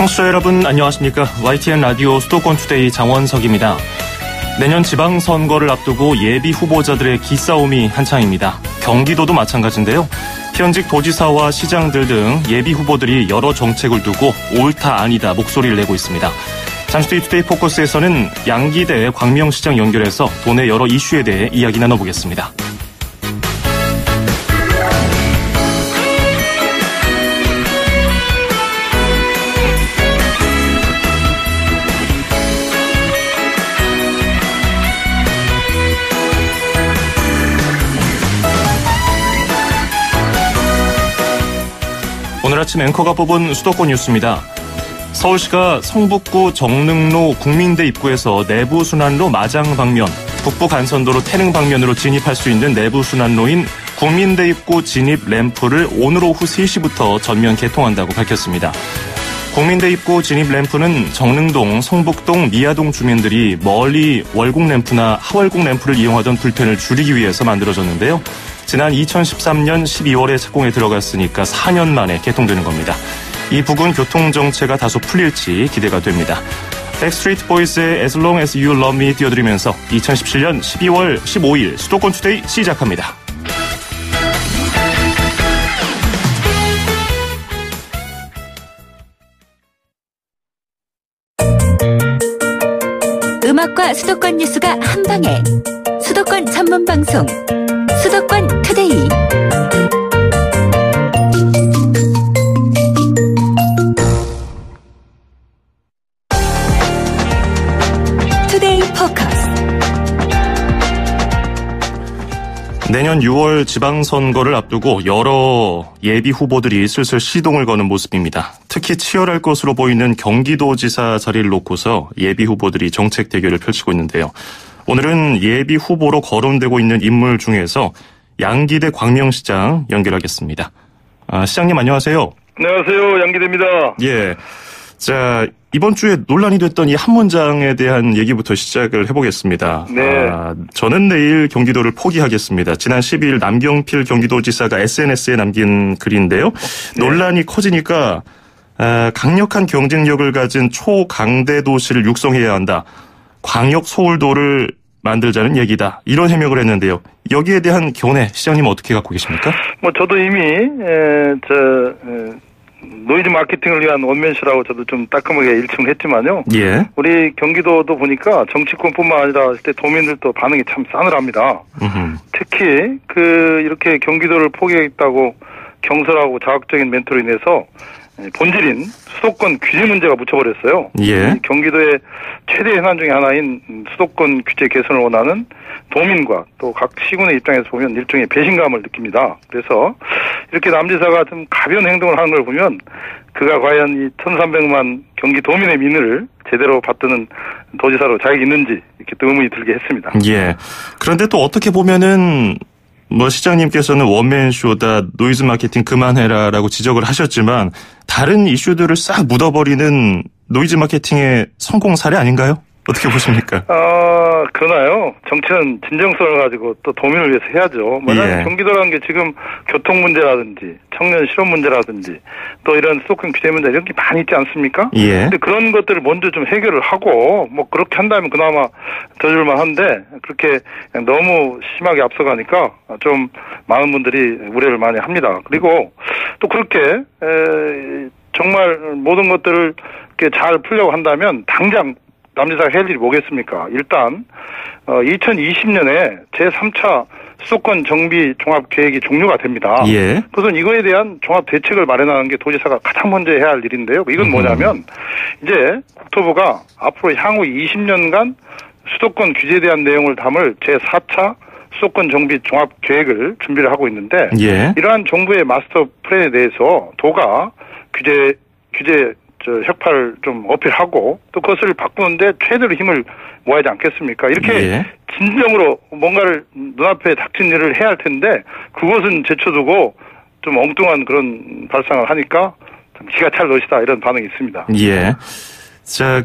청취자 여러분 안녕하십니까. YTN 라디오 수도권 투데이 장원석입니다. 내년 지방선거를 앞두고 예비 후보자들의 기싸움이 한창입니다. 경기도도 마찬가지인데요. 현직 도지사와 시장들 등 예비 후보들이 여러 정책을 두고 옳다 아니다 목소리를 내고 있습니다. 잠시 뒤 투데이 포커스에서는 양기대 광명시장 연결해서 도내 여러 이슈에 대해 이야기 나눠보겠습니다. 오늘 아침 앵커가 뽑은 수도권 뉴스입니다. 서울시가 성북구 정릉로 국민대 입구에서 내부순환로 마장 방면, 북부 간선도로 태릉 방면으로 진입할 수 있는 내부순환로인 국민대 입구 진입 램프를 오늘 오후 3시부터 전면 개통한다고 밝혔습니다. 국민대 입구 진입 램프는 정릉동, 성북동, 미아동 주민들이 멀리 월곡 램프나 하월곡 램프를 이용하던 불편을 줄이기 위해서 만들어졌는데요. 지난 2013년 12월에 착공에 들어갔으니까 4년 만에 개통되는 겁니다. 이 부근 교통정체가 다소 풀릴지 기대가 됩니다. 백스트리트 보이스의 As Long As You Love Me 띄워드리면서 2017년 12월 15일 수도권 투데이 시작합니다. 음악과 수도권 뉴스가 한방에 수도권 전문 방송 수도권 투데이. 투데이 포커스. 내년 6월 지방선거를 앞두고 여러 예비 후보들이 슬슬 시동을 거는 모습입니다. 특히 치열할 것으로 보이는 경기도지사 자리를 놓고서 예비 후보들이 정책 대결을 펼치고 있는데요. 오늘은 예비 후보로 거론되고 있는 인물 중에서 양기대 광명시장 연결하겠습니다. 시장님 안녕하세요. 안녕하세요. 양기대입니다. 예. 자, 이번 주에 논란이 됐던 이 한 문장에 대한 얘기부터 시작을 해보겠습니다. 네. 저는 내일 경기도를 포기하겠습니다. 지난 12일 남경필 경기도지사가 SNS에 남긴 글인데요. 네. 논란이 커지니까 강력한 경쟁력을 가진 초강대 도시를 육성해야 한다. 광역 소울도를 만들자는 얘기다. 이런 해명을 했는데요. 여기에 대한 견해 시장님 어떻게 갖고 계십니까? 저도 이미 노이즈 마케팅을 위한 원맨쇼라고 저도 좀 따끔하게 일침을 했지만요. 예. 우리 경기도도 보니까 정치권뿐만 아니라 실제 도민들도 반응이 참 싸늘합니다. 특히 이렇게 경기도를 포기했다고 경솔하고 자극적인 멘트로 인해서 본질인 수도권 규제 문제가 묻혀버렸어요. 예. 경기도의 최대 현안 중에 하나인 수도권 규제 개선을 원하는 도민과 또 각 시군의 입장에서 보면 일종의 배신감을 느낍니다. 그래서 이렇게 남지사가 좀 가벼운 행동을 하는 걸 보면 그가 과연 이 1,300만 경기도민의 민의를 제대로 받드는 도지사로 자격이 있는지 이렇게 또 의문이 들게 했습니다. 예. 그런데 또 어떻게 보면은 시장님께서는 원맨쇼다, 노이즈 마케팅 그만해라라고 지적을 하셨지만 다른 이슈들을 싹 묻어버리는 노이즈 마케팅의 성공 사례 아닌가요? 어떻게 보십니까? 그러나요. 정치는 진정성을 가지고 또 도민을 위해서 해야죠. 만약 예. 경기도라는 게 지금 교통 문제라든지 청년 실업 문제라든지 또 이런 수도권 규제 문제 이런 게 많이 있지 않습니까? 예. 근데 그런 것들을 먼저 좀 해결을 하고 그렇게 한다면 그나마 더 줄만한데 그렇게 그냥 너무 심하게 앞서가니까 좀 많은 분들이 우려를 많이 합니다. 그리고 또 그렇게 정말 모든 것들을 이렇게 잘 풀려고 한다면 당장 남지사가 할 일이 뭐겠습니까? 일단 2020년에 제3차 수도권 정비 종합 계획이 종료가 됩니다. 예. 그래서 이거에 대한 종합 대책을 마련하는 게 도지사가 가장 먼저 해야 할 일인데요. 이건 뭐냐면 이제 국토부가 앞으로 향후 20년간 수도권 규제에 대한 내용을 담을 제4차 수도권 정비 종합 계획을 준비를 하고 있는데 예. 이러한 정부의 마스터 플랜에 대해서 도가 규제 혁파를 좀 어필하고 또 그것을 바꾸는데 최대로 힘을 모아야 하지 않겠습니까? 이렇게 예. 진정으로 뭔가를 눈앞에 닥친 일을 해야 할 텐데 그것은 제쳐두고 좀 엉뚱한 그런 발상을 하니까 참 기가 찰 것이다 이런 반응이 있습니다. 예. 자,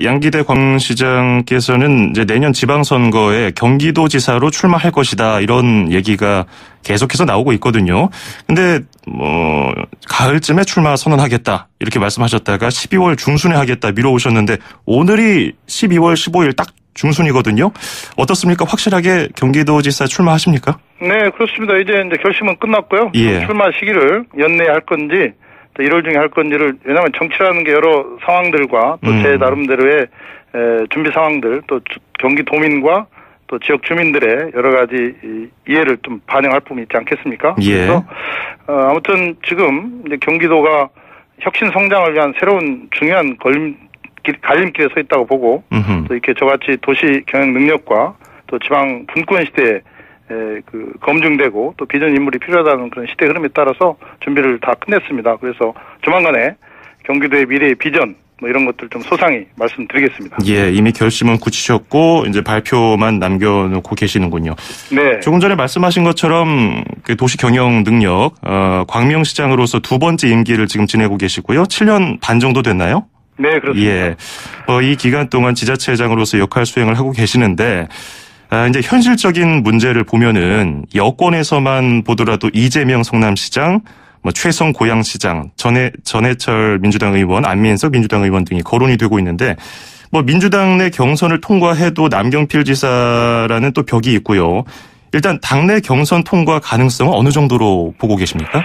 양기대 광시장께서는 이제 내년 지방선거에 경기도지사로 출마할 것이다, 이런 얘기가 계속해서 나오고 있거든요. 근데 가을쯤에 출마 선언하겠다, 이렇게 말씀하셨다가 12월 중순에 하겠다 미뤄오셨는데 오늘이 12월 15일 딱 중순이거든요. 어떻습니까? 확실하게 경기도지사 출마하십니까? 네, 그렇습니다. 이제 결심은 끝났고요. 예. 출마 시기를 연내에 할 건지 1월 중에 할 건지를, 왜냐하면 정치라는 게 여러 상황들과 또 제 나름대로의 준비 상황들, 또 경기도민과 또 지역 주민들의 여러 가지 이해를 좀 반영할 부분이 있지 않겠습니까? 예. 그래서 아무튼 지금 이제 경기도가 혁신 성장을 위한 새로운 중요한 갈림길에 서 있다고 보고, 또 이렇게 저같이 도시 경영 능력과 또 지방 분권 시대에 검증되고 또 비전 인물이 필요하다는 그런 시대 흐름에 따라서 준비를 다 끝냈습니다. 그래서 조만간에 경기도의 미래의 비전 이런 것들 좀 소상히 말씀드리겠습니다. 예, 이미 결심은 굳히셨고 이제 발표만 남겨놓고 계시는군요. 네. 조금 전에 말씀하신 것처럼 도시 경영 능력, 광명시장으로서 두 번째 임기를 지금 지내고 계시고요. 7년 반 정도 됐나요? 네, 그렇습니다. 예, 이 기간 동안 지자체장으로서 역할 수행을 하고 계시는데. 이제 현실적인 문제를 보면은 여권에서만 보더라도 이재명 성남시장, 최성 고양시장, 전해철 민주당 의원, 안민석 민주당 의원 등이 거론이 되고 있는데 민주당 내 경선을 통과해도 남경필 지사라는 또 벽이 있고요. 일단 당내 경선 통과 가능성은 어느 정도로 보고 계십니까?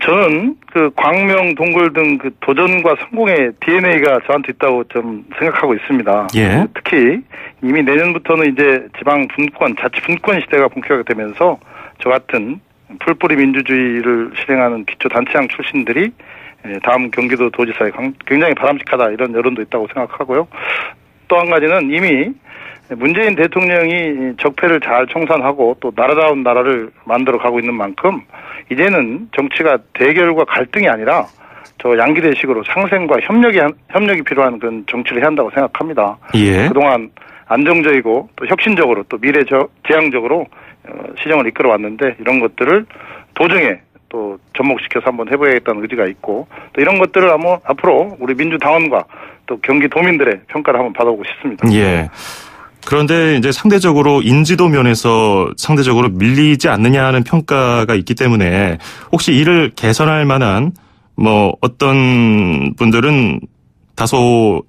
저는 광명, 동굴 등 도전과 성공의 DNA가 저한테 있다고 좀 생각하고 있습니다. 예. 특히 이미 내년부터는 이제 지방 분권, 자치 분권 시대가 본격화되면서 저 같은 풀뿌리 민주주의를 실행하는 기초단체장 출신들이 다음 경기도 도지사에 굉장히 바람직하다, 이런 여론도 있다고 생각하고요. 또 한 가지는 이미 문재인 대통령이 적폐를 잘 청산하고 또 나라다운 나라를 만들어 가고 있는 만큼 이제는 정치가 대결과 갈등이 아니라 저 양기대식으로 상생과 협력이 필요한 그런 정치를 해야 한다고 생각합니다. 예. 그동안 안정적이고 또 혁신적으로 또 미래지향적으로 시정을 이끌어 왔는데 이런 것들을 도정에 또 접목시켜서 한번 해보야겠다는 의지가 있고, 또 이런 것들을 앞으로 우리 민주당원과 또 경기도민들의 평가를 한번 받아보고 싶습니다. 예. 그런데 이제 상대적으로 인지도 면에서 상대적으로 밀리지 않느냐 하는 평가가 있기 때문에 혹시 이를 개선할 만한 어떤 분들은 다소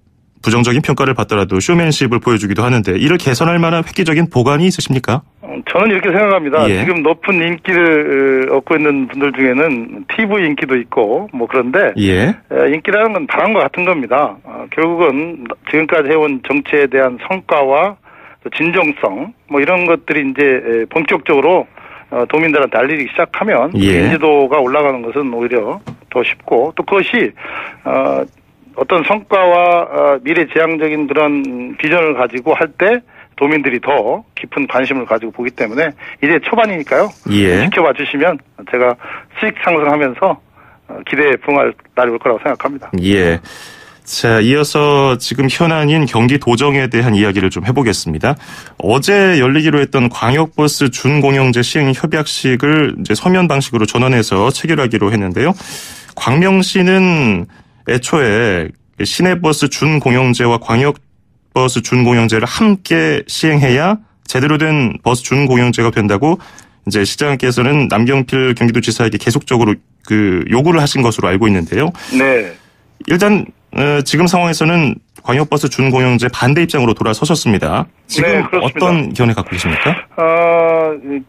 부정적인 평가를 받더라도 쇼맨십을 보여주기도 하는데 이를 개선할 만한 획기적인 보관이 있으십니까? 저는 이렇게 생각합니다. 예. 지금 높은 인기를 얻고 있는 분들 중에는 TV 인기도 있고 그런데 예. 인기라는 건 바람과 같은 겁니다. 결국은 지금까지 해온 정치에 대한 성과와 진정성 이런 것들이 이제 본격적으로 도민들한테 알리기 시작하면 예. 인지도가 올라가는 것은 오히려 더 쉽고, 또 그것이 어떤 성과와 미래지향적인 그런 비전을 가지고 할 때 도민들이 더 깊은 관심을 가지고 보기 때문에 이제 초반이니까요. 예. 지켜봐 주시면 제가 수익 상승하면서 기대에 부응할 날이 올 거라고 생각합니다. 예. 자, 이어서 지금 현안인 경기도정에 대한 이야기를 좀 해보겠습니다. 어제 열리기로 했던 광역버스 준공영제 시행 협약식을 이제 서면 방식으로 전환해서 체결하기로 했는데요. 광명시는 애초에 시내버스 준공영제와 광역버스 준공영제를 함께 시행해야 제대로 된 버스 준공영제가 된다고 이제 시장께서는 남경필 경기도지사에게 계속적으로 요구를 하신 것으로 알고 있는데요. 네. 일단 지금 상황에서는 광역버스 준공영제 반대 입장으로 돌아서셨습니다. 지금 네, 어떤 견해 갖고 계십니까?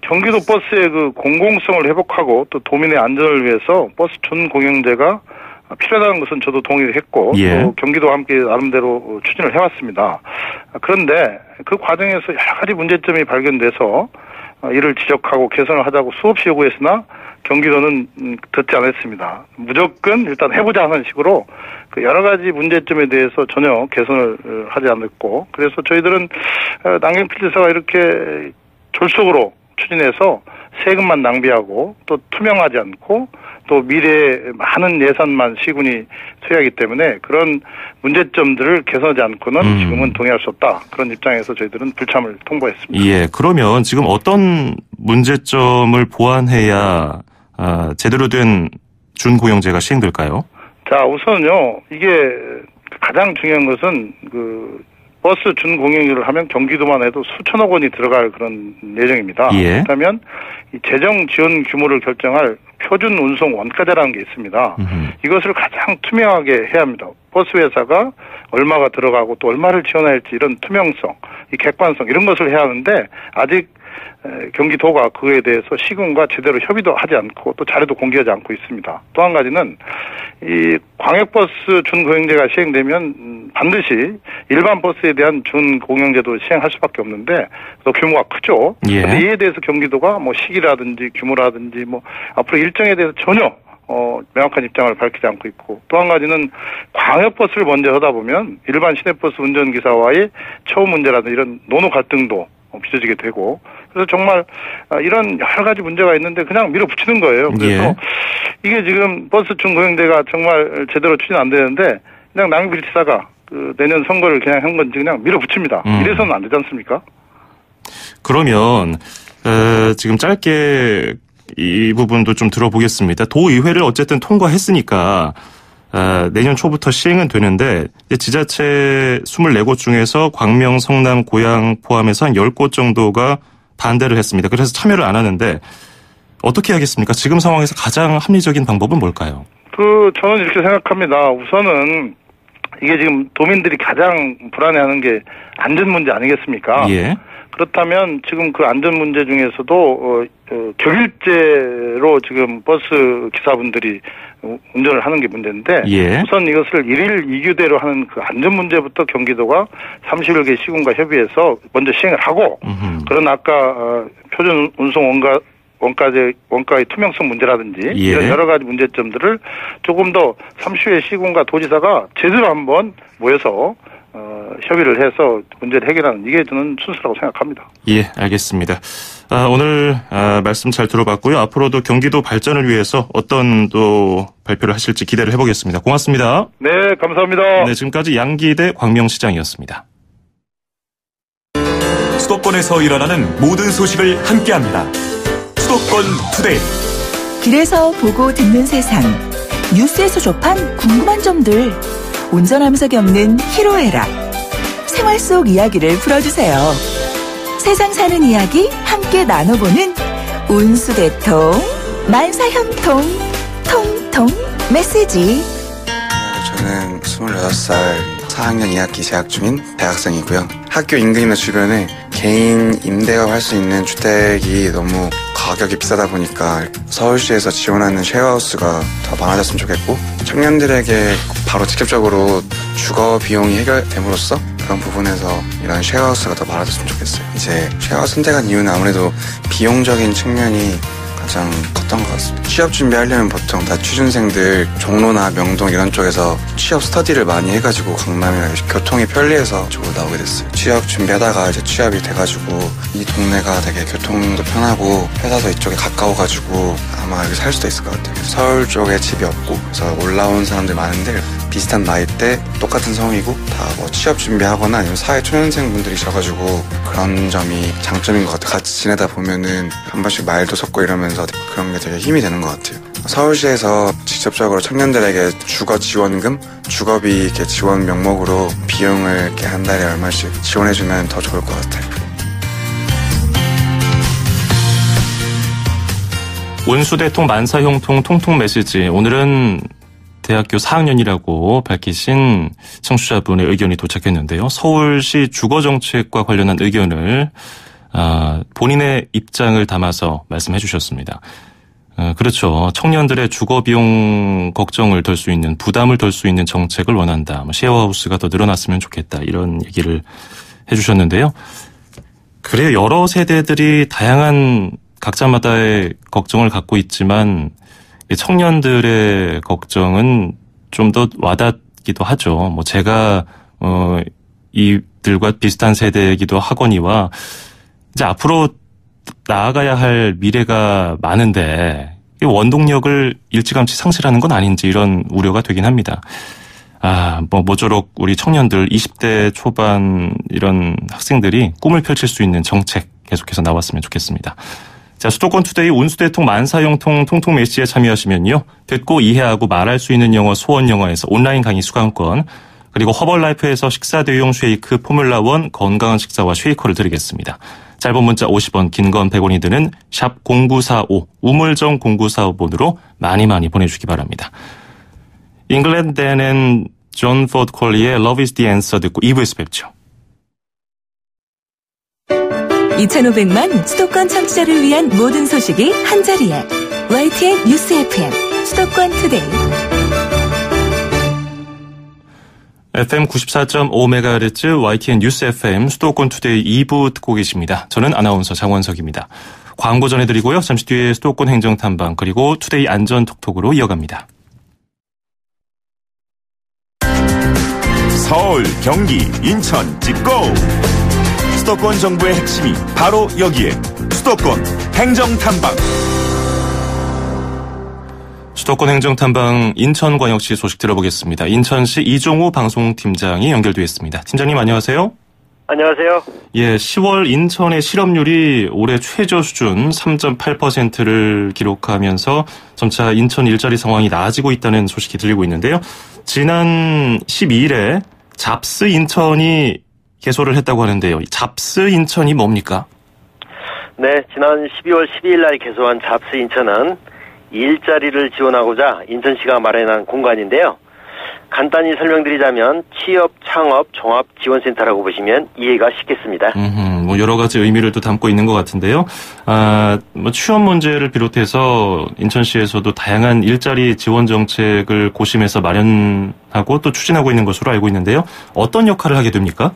경기도 버스의 공공성을 회복하고 또 도민의 안전을 위해서 버스 준공영제가 필요하다는 것은 저도 동의를 했고, 예. 또 경기도와 함께 나름대로 추진을 해왔습니다. 그런데 그 과정에서 여러 가지 문제점이 발견돼서 이를 지적하고 개선을 하자고 수없이 요구했으나 경기도는 듣지 않았습니다. 무조건 일단 해보자 하는 식으로 여러 가지 문제점에 대해서 전혀 개선을 하지 않았고, 그래서 저희들은 남경필 지사가 이렇게 졸속으로 추진해서 세금만 낭비하고 또 투명하지 않고 또 미래에 많은 예산만 시군이 투여하기 때문에 그런 문제점들을 개선하지 않고는 지금은 동의할 수 없다. 그런 입장에서 저희들은 불참을 통보했습니다. 예, 그러면 지금 어떤 문제점을 보완해야 제대로 된 준공영제가 시행될까요? 자, 우선은요, 이게 가장 중요한 것은 버스 준공영제를 하면 경기도만 해도 수천억 원이 들어갈 그런 예정입니다. 예. 그렇다면 이 재정 지원 규모를 결정할 표준 운송 원가제라는 게 있습니다. 이것을 가장 투명하게 해야 합니다. 버스 회사가 얼마가 들어가고 또 얼마를 지원할지 이런 투명성, 이 객관성 이런 것을 해야 하는데 아직 경기도가 그에 대해서 시군과 제대로 협의도 하지 않고 또 자료도 공개하지 않고 있습니다. 또 한 가지는 이 광역버스 준공영제가 시행되면 반드시 일반 버스에 대한 준공영제도 시행할 수밖에 없는데 또 규모가 크죠. 예. 근데 이에 대해서 경기도가 뭐 시기라든지 규모라든지 뭐 앞으로 일정에 대해서 전혀 명확한 입장을 밝히지 않고 있고 또 한 가지는 광역버스를 먼저 하다 보면 일반 시내버스 운전기사와의 처우 문제라든지 이런 노노 갈등도 빚어지게 되고 그래서 정말 이런 여러 가지 문제가 있는데 그냥 밀어붙이는 거예요. 그래서 예. 이게 지금 버스 준공영제가 정말 제대로 추진 안 되는데 그냥 남경필지사가 내년 선거를 그냥 한 건지 그냥 밀어붙입니다. 이래서는 안 되지 않습니까? 그러면 지금 짧게 이 부분도 좀 들어보겠습니다. 도의회를 어쨌든 통과했으니까 내년 초부터 시행은 되는데 지자체 24곳 중에서 광명, 성남, 고양 포함해서 한 10곳 정도가 반대를 했습니다. 그래서 참여를 안 하는데 어떻게 하겠습니까? 지금 상황에서 가장 합리적인 방법은 뭘까요? 저는 이렇게 생각합니다. 우선은 이게 지금 도민들이 가장 불안해하는 게 안전 문제 아니겠습니까? 예. 그렇다면 지금 그 안전 문제 중에서도 격일제로 지금 버스 기사분들이 운전을 하는 게 문제인데 예. 우선 이것을 1일 2교대로 하는 그 안전 문제부터 경기도가 30여 개 시군과 협의해서 먼저 시행을 하고 그런 아까 표준 운송 원가의 투명성 문제라든지 예. 이런 여러 가지 문제점들을 조금 더 30회 시군과 도지사가 제대로 한번 모여서 협의를 해서 문제를 해결하는 이게 저는 순서라고 생각합니다. 예, 알겠습니다. 오늘 말씀 잘 들어봤고요. 앞으로도 경기도 발전을 위해서 어떤 또 발표를 하실지 기대를 해보겠습니다. 고맙습니다. 네, 감사합니다. 네, 지금까지 양기대 광명시장이었습니다. 수도권에서 일어나는 모든 소식을 함께합니다. 수도권 투데이. 길에서 보고 듣는 세상, 뉴스에서 접한 궁금한 점들, 운전하면서 겪는 희로애락, 생활 속 이야기를 풀어주세요. 세상 사는 이야기 함께 나눠보는 운수대통, 만사형통, 통통 메시지. 저는 26살 4학년 2학기 재학 중인 대학생이고요. 학교 인근이나 주변에 개인 임대가 할 수 있는 주택이 너무 가격이 비싸다 보니까 서울시에서 지원하는 쉐어하우스가 더 많아졌으면 좋겠고 청년들에게 바로 직접적으로 주거 비용이 해결됨으로써 그런 부분에서 이런 쉐어하우스가 더 많아졌으면 좋겠어요. 이제 쉐어하우스 선택한 이유는 아무래도 비용적인 측면이 가장 컸던 것 같습니다. 취업 준비하려면 보통 다 취준생들 종로나 명동 이런 쪽에서 취업 스터디를 많이 해가지고 강남이나 교통이 편리해서 이쪽으로 나오게 됐어요. 취업 준비하다가 이제 취업이 돼가지고 이 동네가 되게 교통도 편하고 회사도 이쪽에 가까워가지고 아마 여기 살 수도 있을 것 같아요. 서울 쪽에 집이 없고 그래서 올라온 사람들 많은데 비슷한 나이대 똑같은 성이고 다 뭐 취업 준비하거나 아니면 사회 초년생분들이셔가지고 그런 점이 장점인 것 같아요. 같이 지내다 보면은 한 번씩 말도 섞고 이러면서 그런 게 되게 힘이 되는 것 같아요. 서울시에서 직접적으로 청년들에게 주거 지원금, 주거비 이렇게 지원 명목으로 비용을 이렇게 한 달에 얼마씩 지원해주면 더 좋을 것 같아요. 운수대통 만사형통 통통 메시지. 오늘은 대학교 4학년이라고 밝히신 청취자분의 의견이 도착했는데요. 서울시 주거정책과 관련한 의견을 본인의 입장을 담아서 말씀해 주셨습니다. 그렇죠. 청년들의 주거비용 걱정을 덜 수 있는, 부담을 덜 수 있는 정책을 원한다. 쉐어하우스가 더 늘어났으면 좋겠다. 이런 얘기를 해 주셨는데요. 그래요. 여러 세대들이 다양한 각자마다의 걱정을 갖고 있지만 청년들의 걱정은 좀 더 와닿기도 하죠. 제가 이들과 비슷한 세대이기도 하거니와 이제 앞으로 나아가야 할 미래가 많은데 원동력을 일찌감치 상실하는 건 아닌지 이런 우려가 되긴 합니다. 모쪼록 우리 청년들 20대 초반 이런 학생들이 꿈을 펼칠 수 있는 정책 계속해서 나왔으면 좋겠습니다. 자, 수도권 투데이 운수대통 만사형통 통통 메시지에 참여하시면요. 듣고 이해하고 말할 수 있는 영어 소원 영어에서 온라인 강의 수강권, 그리고 허벌라이프에서 식사 대용 쉐이크 포뮬라1 건강한 식사와 쉐이커를 드리겠습니다. 짧은 문자 50원, 긴 건 100원이 드는 샵 0945, 우물정 0945번으로 많이 보내주시기 바랍니다. 잉글랜드 앤 존 포드 콜리의 Love is the Answer 듣고 2부에서 뵙죠. 2,500만 수도권 청취자를 위한 모든 소식이 한자리에 YTN 뉴스 FM 수도권 투데이. FM 94.5MHz YTN 뉴스 FM 수도권 투데이 2부 듣고 계십니다. 저는 아나운서 장원석입니다. 광고 전해드리고요. 잠시 뒤에 수도권 행정탐방 그리고 투데이 안전톡톡으로 이어갑니다. 서울, 경기, 인천, 찍고! 수도권 정부의 핵심이 바로 여기에 수도권 행정탐방. 수도권 행정탐방 인천광역시 소식 들어보겠습니다. 인천시 이종우 방송팀장이 연결되어 있습니다. 팀장님 안녕하세요. 안녕하세요. 예, 10월 인천의 실업률이 올해 최저 수준 3.8%를 기록하면서 점차 인천 일자리 상황이 나아지고 있다는 소식이 들리고 있는데요. 지난 12일에 잡스 인천이 개소를 했다고 하는데요. 잡스 인천이 뭡니까? 네, 지난 12월 12일 날 개소한 잡스 인천은 일자리를 지원하고자 인천시가 마련한 공간인데요. 간단히 설명드리자면 취업, 창업, 종합 지원센터라고 보시면 이해가 쉽겠습니다. 뭐 여러 가지 의미를 또 담고 있는 것 같은데요. 뭐 취업 문제를 비롯해서 인천시에서도 다양한 일자리 지원 정책을 고심해서 마련하고 또 추진하고 있는 것으로 알고 있는데요. 어떤 역할을 하게 됩니까?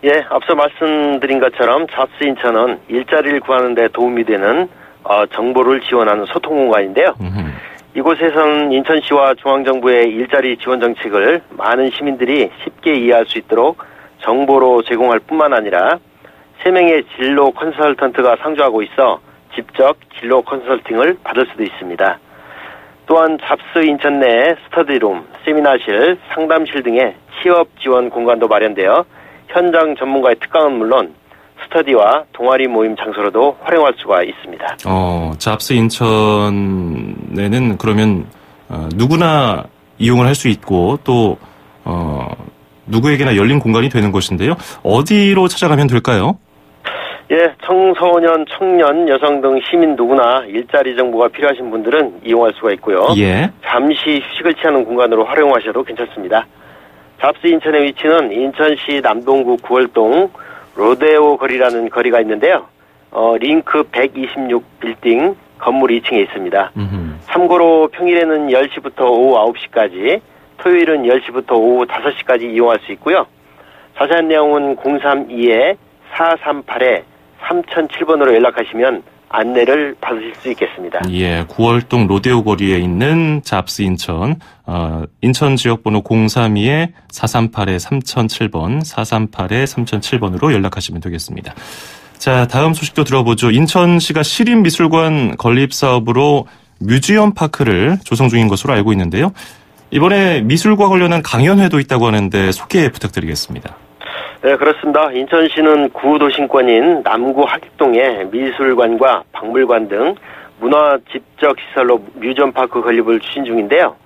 예, 앞서 말씀드린 것처럼 잡스 인천은 일자리를 구하는 데 도움이 되는 정보를 지원하는 소통 공간인데요. 이곳에서는 인천시와 중앙정부의 일자리 지원 정책을 많은 시민들이 쉽게 이해할 수 있도록 정보로 제공할 뿐만 아니라 3명의 진로 컨설턴트가 상주하고 있어 직접 진로 컨설팅을 받을 수도 있습니다. 또한 잡스 인천 내 스터디룸, 세미나실, 상담실 등의 취업 지원 공간도 마련되어 현장 전문가의 특강은 물론 스터디와 동아리 모임 장소로도 활용할 수가 있습니다. 잡스 인천에는 그러면 누구나 이용을 할 수 있고 또 누구에게나 열린 공간이 되는 것인데요. 어디로 찾아가면 될까요? 예, 청소년, 청년, 여성 등 시민 누구나 일자리 정보가 필요하신 분들은 이용할 수가 있고요. 예. 잠시 휴식을 취하는 공간으로 활용하셔도 괜찮습니다. 잡스 인천의 위치는 인천시 남동구 9월동 로데오 거리라는 거리가 있는데요. 링크 126 빌딩 건물 2층에 있습니다. 참고로 평일에는 10시부터 오후 9시까지, 토요일은 10시부터 오후 5시까지 이용할 수 있고요. 자세한 내용은 032-438-3007번으로 연락하시면 안내를 받으실 수 있겠습니다. 예, 9월동 로데오 거리에 있는 잡스 인천, 인천 지역번호 032-438-3007번, 438-3007번으로 연락하시면 되겠습니다. 자, 다음 소식도 들어보죠. 인천시가 시립미술관 건립사업으로 뮤지엄 파크를 조성 중인 것으로 알고 있는데요. 이번에 미술과 관련한 강연회도 있다고 하는데 소개 부탁드리겠습니다. 네, 그렇습니다. 인천시는 구도심권인 남구 하객동에 미술관과 박물관 등 문화 집적 시설로 뮤지엄 파크 건립을 추진 중인데요.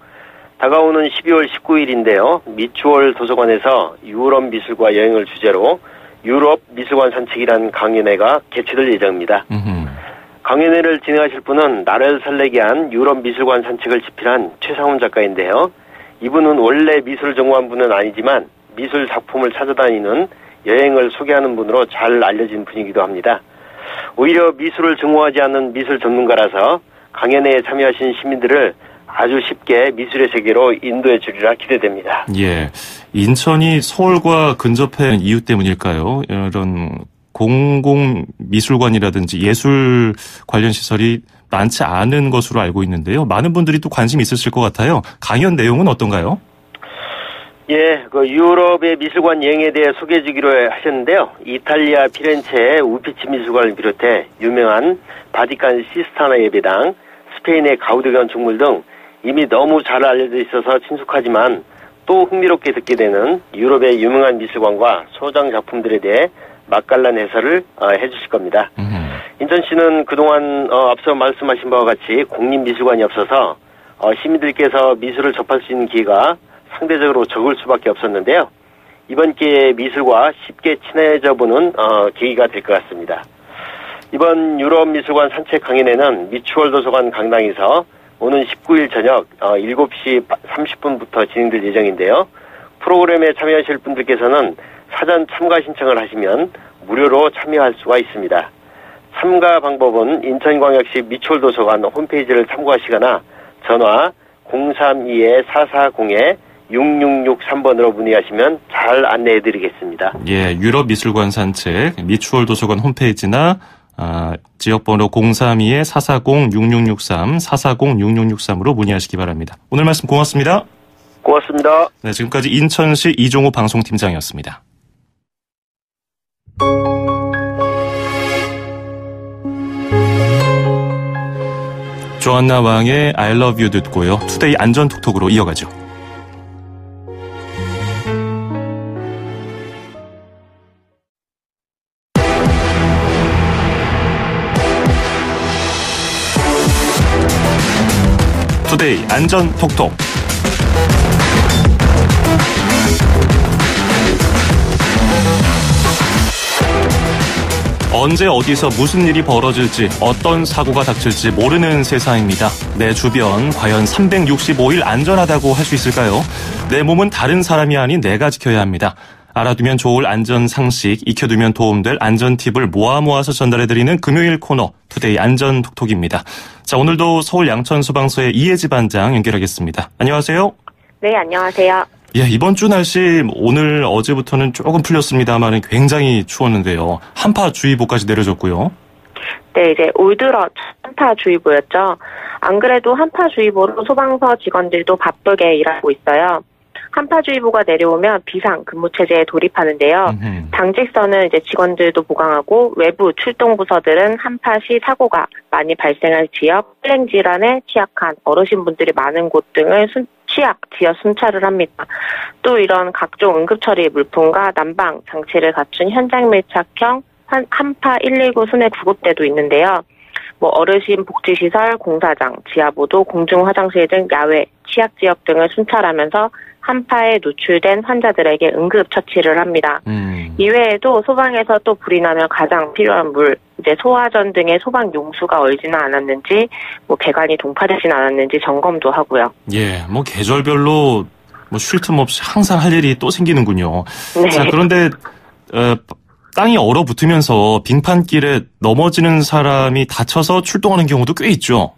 다가오는 12월 19일인데요. 미추홀 도서관에서 유럽 미술과 여행을 주제로 유럽 미술관 산책이라는 강연회가 개최될 예정입니다. 강연회를 진행하실 분은 나라를 설레게 한 유럽 미술관 산책을 집필한 최상훈 작가인데요. 이분은 원래 미술 전공한 분은 아니지만 미술 작품을 찾아다니는 여행을 소개하는 분으로 잘 알려진 분이기도 합니다. 오히려 미술을 전공하지 않는 미술 전문가라서 강연회에 참여하신 시민들을 아주 쉽게 미술의 세계로 인도해 주리라 기대됩니다. 예, 인천이 서울과 근접한 이유 때문일까요? 이런 공공미술관이라든지 예술 관련 시설이 많지 않은 것으로 알고 있는데요. 많은 분들이 또 관심이 있으실 것 같아요. 강연 내용은 어떤가요? 예, 유럽의 미술관 여행에 대해 소개해 주기로 하셨는데요. 이탈리아 피렌체의 우피치 미술관을 비롯해 유명한 바티칸 시스타나 예배당, 스페인의 가우디 건축물 등 이미 너무 잘 알려져 있어서 친숙하지만 또 흥미롭게 듣게 되는 유럽의 유명한 미술관과 소장 작품들에 대해 맛깔난 해설을 해주실 겁니다. 인천시는 그동안 앞서 말씀하신 바와 같이 공립미술관이 없어서 시민들께서 미술을 접할 수 있는 기회가 상대적으로 적을 수밖에 없었는데요. 이번 기회에 미술과 쉽게 친해져보는 계기가 될 것 같습니다. 이번 유럽 미술관 산책 강연회는 미추홀 도서관 강당에서 오는 19일 저녁 7시 30분부터 진행될 예정인데요. 프로그램에 참여하실 분들께서는 사전 참가 신청을 하시면 무료로 참여할 수가 있습니다. 참가 방법은 인천광역시 미추홀 도서관 홈페이지를 참고하시거나 전화 032-440-6663번으로 문의하시면 잘 안내해드리겠습니다. 예, 유럽 미술관 산책 미추홀 도서관 홈페이지나 지역번호 032-440-6663, 440-6663으로 문의하시기 바랍니다. 오늘 말씀 고맙습니다. 고맙습니다. 네, 지금까지 인천시 이종호 방송팀장이었습니다. 조안나 왕의 I love you 듣고요. 투데이 안전톡톡으로 이어가죠. 투데이 안전톡톡. 언제 어디서 무슨 일이 벌어질지 어떤 사고가 닥칠지 모르는 세상입니다. 내 주변 과연 365일 안전하다고 할 수 있을까요? 내 몸은 다른 사람이 아닌 내가 지켜야 합니다. 알아두면 좋을 안전상식, 익혀두면 도움될 안전팁을 모아서 전달해드리는 금요일 코너 투데이 안전톡톡입니다. 자, 오늘도 서울 양천소방서의 이혜지 반장 연결하겠습니다. 안녕하세요. 네, 안녕하세요. 예, 이번 주 날씨 오늘 어제부터는 조금 풀렸습니다만 굉장히 추웠는데요. 한파주의보까지 내려졌고요. 네, 이제 올 들어 한파주의보였죠. 안 그래도 한파주의보로 소방서 직원들도 바쁘게 일하고 있어요. 한파주의보가 내려오면 비상 근무체제에 돌입하는데요. 당직서는 이제 직원들도 보강하고 외부 출동 부서들은 한파 시 사고가 많이 발생할 지역, 현행 질환에 취약한 어르신분들이 많은 곳 등을 지어 순찰을 합니다. 또 이런 각종 응급처리 물품과 난방 장치를 갖춘 현장 밀착형 한파 119 순회 구급대도 있는데요. 어르신 복지시설, 공사장, 지하보도, 공중화장실 등 야외, 취약지역 등을 순찰하면서 한파에 노출된 환자들에게 응급처치를 합니다. 이외에도 소방에서 또 불이 나면 가장 필요한 물, 이제 소화전 등의 소방 용수가 얼지는 않았는지, 배관이 동파되진 않았는지 점검도 하고요. 예, 계절별로 쉴 틈 없이 항상 할 일이 또 생기는군요. 네. 자, 그런데 땅이 얼어붙으면서 빙판길에 넘어지는 사람이 다쳐서 출동하는 경우도 꽤 있죠.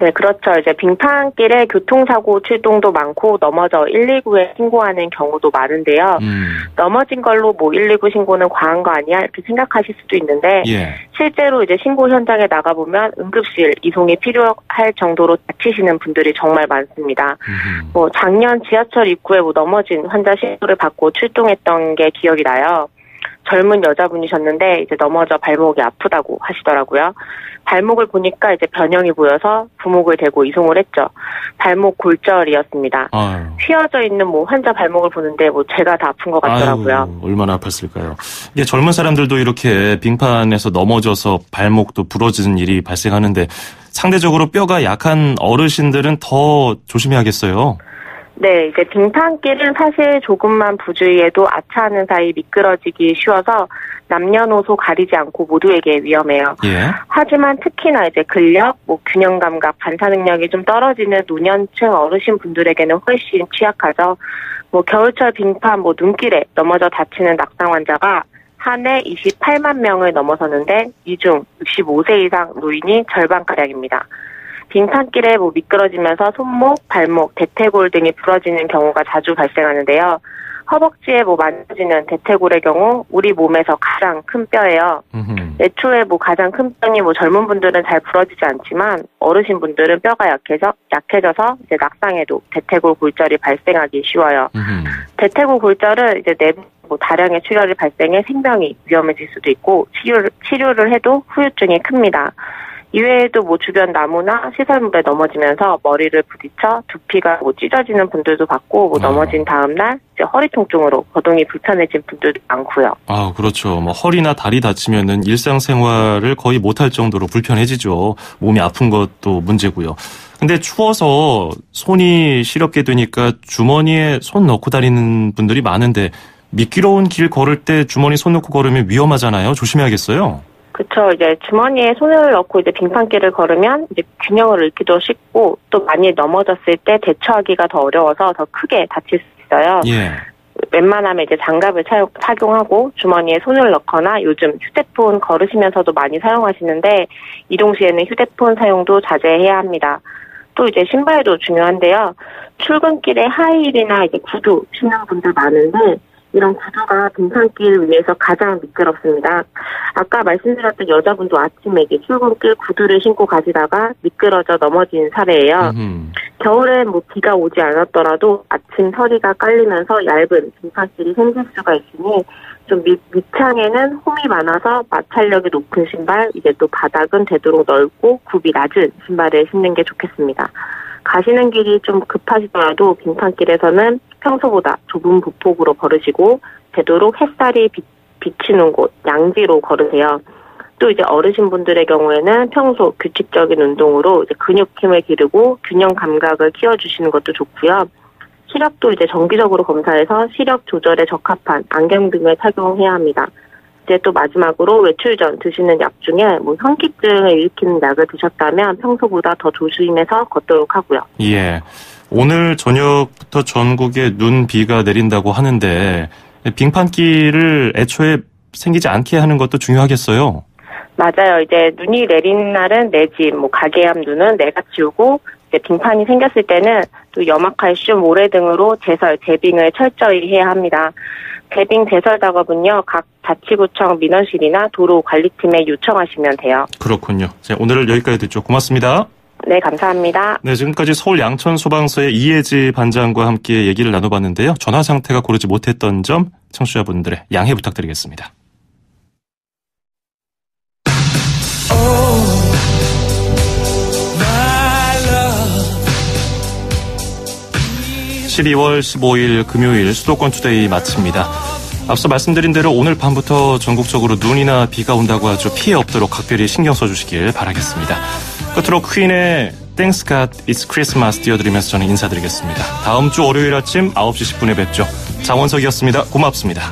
네, 그렇죠. 이제 빙판길에 교통사고 출동도 많고 넘어져 119에 신고하는 경우도 많은데요. 넘어진 걸로 119 신고는 과한 거 아니야? 이렇게 생각하실 수도 있는데 예. 실제로 이제 신고 현장에 나가보면 응급실 이송이 필요할 정도로 다치시는 분들이 정말 많습니다. 작년 지하철 입구에 넘어진 환자 신고를 받고 출동했던 게 기억이 나요. 젊은 여자분이셨는데 이제 넘어져 발목이 아프다고 하시더라고요. 발목을 보니까 이제 변형이 보여서 부목을 대고 이송을 했죠. 발목 골절이었습니다. 아유. 휘어져 있는 환자 발목을 보는데 제가 다 아픈 것 같더라고요. 아유, 얼마나 아팠을까요? 이게 젊은 사람들도 이렇게 빙판에서 넘어져서 발목도 부러지는 일이 발생하는데 상대적으로 뼈가 약한 어르신들은 더 조심해야겠어요. 네, 이제 빙판길은 사실 조금만 부주의해도 아차하는 사이 미끄러지기 쉬워서 남녀노소 가리지 않고 모두에게 위험해요. 예. 하지만 특히나 이제 근력, 균형 감각, 반사 능력이 좀 떨어지는 노년층 어르신 분들에게는 훨씬 취약하죠. 겨울철 빙판, 눈길에 넘어져 다치는 낙상 환자가 한 해 28만 명을 넘어서는데 이 중 65세 이상 노인이 절반가량입니다. 빙판길에 미끄러지면서 손목, 발목, 대퇴골 등이 부러지는 경우가 자주 발생하는데요. 허벅지에 만져지는 대퇴골의 경우 우리 몸에서 가장 큰 뼈예요. 애초에 가장 큰 뼈니 젊은 분들은 잘 부러지지 않지만 어르신 분들은 뼈가 약해져서 이제 낙상에도 대퇴골 골절이 발생하기 쉬워요. 대퇴골 골절은 이제 내부 다량의 출혈이 발생해 생명이 위험해질 수도 있고 치료를 해도 후유증이 큽니다. 이외에도 뭐 주변 나무나 시설물에 넘어지면서 머리를 부딪혀 두피가 뭐 찢어지는 분들도 봤고, 뭐 넘어진 다음날 이제 허리 통증으로 거동이 불편해진 분들도 많고요. 아, 그렇죠. 뭐 허리나 다리 다치면은 일상생활을 거의 못할 정도로 불편해지죠. 몸이 아픈 것도 문제고요. 근데 추워서 손이 시렵게 되니까 주머니에 손 넣고 다니는 분들이 많은데, 미끄러운 길 걸을 때 주머니 손 넣고 걸으면 위험하잖아요. 조심해야겠어요. 그렇죠. 이제 주머니에 손을 넣고 이제 빙판길을 걸으면 이제 균형을 잃기도 쉽고, 또 많이 넘어졌을 때 대처하기가 더 어려워서 더 크게 다칠 수 있어요. 예. 웬만하면 이제 장갑을 착용하고 주머니에 손을 넣거나, 요즘 휴대폰 걸으시면서도 많이 사용하시는데 이동 시에는 휴대폰 사용도 자제해야 합니다. 또 이제 신발도 중요한데요. 출근길에 하이힐이나 이제 구두 신는 분들 많은데, 이런 구두가 빙판길 위에서 가장 미끄럽습니다. 아까 말씀드렸던 여자분도 아침에 이제 출근길 구두를 신고 가시다가 미끄러져 넘어진 사례예요. 겨울엔 뭐 비가 오지 않았더라도 아침 서리가 깔리면서 얇은 빙판길이 생길 수가 있으니, 좀 밑창에는 홈이 많아서 마찰력이 높은 신발, 이제 또 바닥은 되도록 넓고 굽이 낮은 신발을 신는 게 좋겠습니다. 가시는 길이 좀 급하시더라도 빙판길에서는 평소보다 좁은 보폭으로 걸으시고, 되도록 햇살이 비치는 곳, 양지로 걸으세요. 또 이제 어르신분들의 경우에는 평소 규칙적인 운동으로 이제 근육 힘을 기르고 균형 감각을 키워주시는 것도 좋고요. 시력도 이제 정기적으로 검사해서 시력 조절에 적합한 안경 등을 착용해야 합니다. 이제 또 마지막으로 외출 전 드시는 약 중에 뭐 현기증을 일으키는 약을 드셨다면 평소보다 더 조심해서 걷도록 하고요. 예. 오늘 저녁부터 전국에 눈, 비가 내린다고 하는데 빙판길을 애초에 생기지 않게 하는 것도 중요하겠어요. 맞아요. 이제 눈이 내리는 날은 내 집, 뭐 가게 앞 눈은 내가 치우고, 이제 빙판이 생겼을 때는 또 염화칼슘, 모래 등으로 제설, 제빙을 철저히 해야 합니다. 제빙 제설 작업은요, 각 자치구청 민원실이나 도로관리팀에 요청하시면 돼요. 그렇군요. 자, 오늘은 여기까지 듣죠. 고맙습니다. 네, 감사합니다. 네, 지금까지 서울 양천소방서의 이혜지 반장과 함께 얘기를 나눠봤는데요. 전화 상태가 고르지 못했던 점 청취자분들의 양해 부탁드리겠습니다. 12월 15일 금요일 수도권 투데이 마칩니다. 앞서 말씀드린 대로 오늘 밤부터 전국적으로 눈이나 비가 온다고 하죠. 피해 없도록 각별히 신경 써주시길 바라겠습니다. 끝으로 퀸의 Thanks God It's Christmas 띄워드리면서 저는 인사드리겠습니다. 다음 주 월요일 아침 9시 10분에 뵙죠. 장원석이었습니다. 고맙습니다.